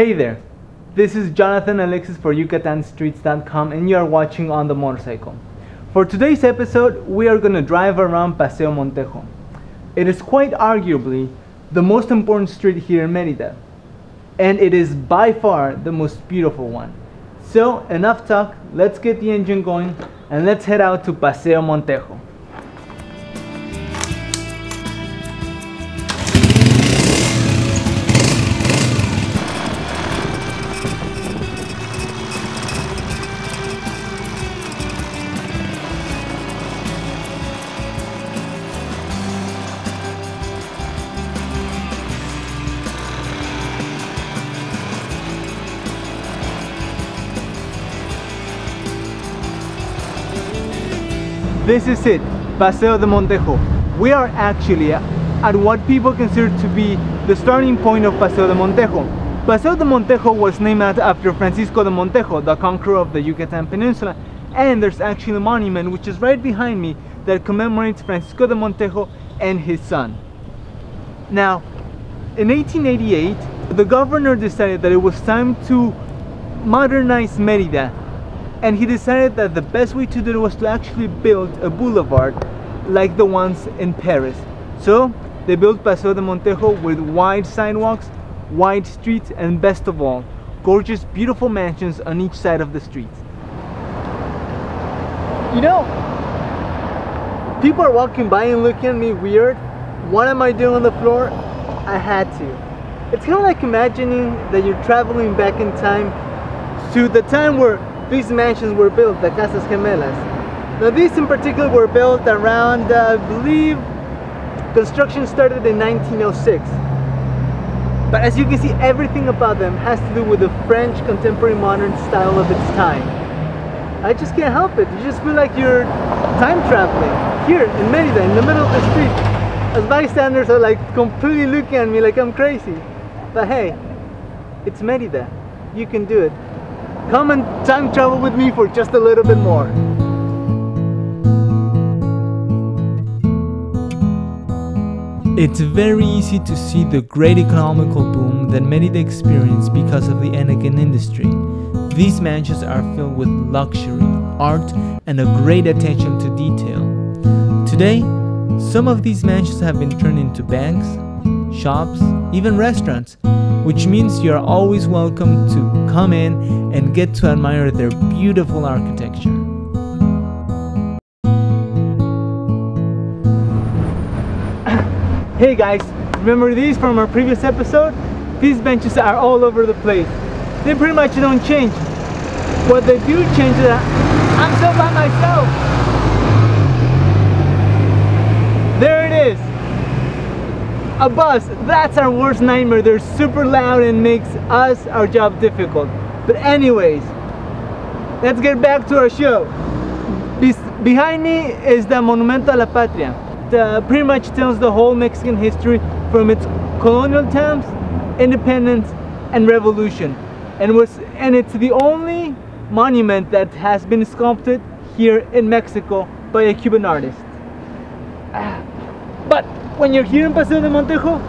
Hey there, this is Jonathan Alexis for YucatanStreets.com and you are watching On the Motorcycle. For today's episode, we are going to drive around Paseo Montejo. It is quite arguably the most important street here in Merida, and it is by far the most beautiful one. So enough talk, let's get the engine going and let's head out to Paseo Montejo. This is it, Paseo de Montejo. We are actually at what people consider to be the starting point of Paseo de Montejo. Paseo de Montejo was named after Francisco de Montejo, the conqueror of the Yucatan Peninsula, and there's actually a monument which is right behind me that commemorates Francisco de Montejo and his son. Now, in 1888, the governor decided that it was time to modernize Merida, and he decided that the best way to do it was to actually build a boulevard like the ones in Paris. So they built Paseo de Montejo with wide sidewalks, wide streets, and best of all, gorgeous, beautiful mansions on each side of the streets. You know, people are walking by and looking at me weird. What am I doing on the floor? I had to. It's kind of like imagining that you're traveling back in time to the time where these mansions were built, the Casas Gemelas. Now these in particular were built around, I believe, construction started in 1906. But as you can see, everything about them has to do with the French contemporary modern style of its time. I just can't help it. You just feel like you're time traveling here in Merida, in the middle of the street, as bystanders are like completely looking at me like I'm crazy. But hey, it's Merida. You can do it. Come and time travel with me for just a little bit more. It's very easy to see the great economical boom that Merida experienced because of the Anakin industry. These mansions are filled with luxury, art, and a great attention to detail. Today, some of these mansions have been turned into banks, shops, even restaurants, which means you're always welcome to come in and get to admire their beautiful architecture. Hey guys, remember these from our previous episode? These benches are all over the place. They pretty much don't change. What they do change is that I'm still by myself. There it is. A bus, that's our worst nightmare. They're super loud and makes us, our job, difficult. But anyways, let's get back to our show. Behind me is the Monumento a la Patria. It pretty much tells the whole Mexican history from its colonial times, independence, and revolution. And it's the only monument that has been sculpted here in Mexico by a Cuban artist. But when you're here in Paseo de Montejo,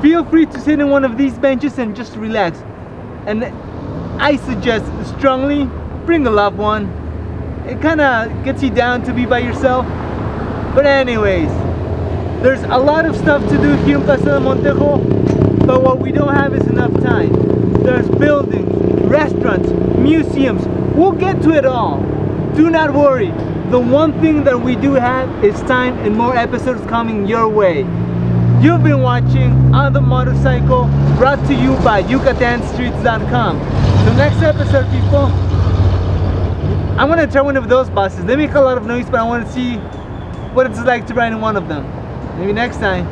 feel free to sit in one of these benches and just relax. And I suggest strongly bring a loved one. It kind of gets you down to be by yourself. But anyways, there's a lot of stuff to do here in Paseo de Montejo, but what we don't have is enough time. There's buildings, restaurants, museums. We'll get to it all. Do not worry. The one thing that we do have is time and more episodes coming your way. You've been watching On the Motorcycle, brought to you by YucatanStreets.com. The next episode, people, I'm gonna try one of those buses. They make a lot of noise, but I want to see what it's like to ride in one of them. Maybe next time.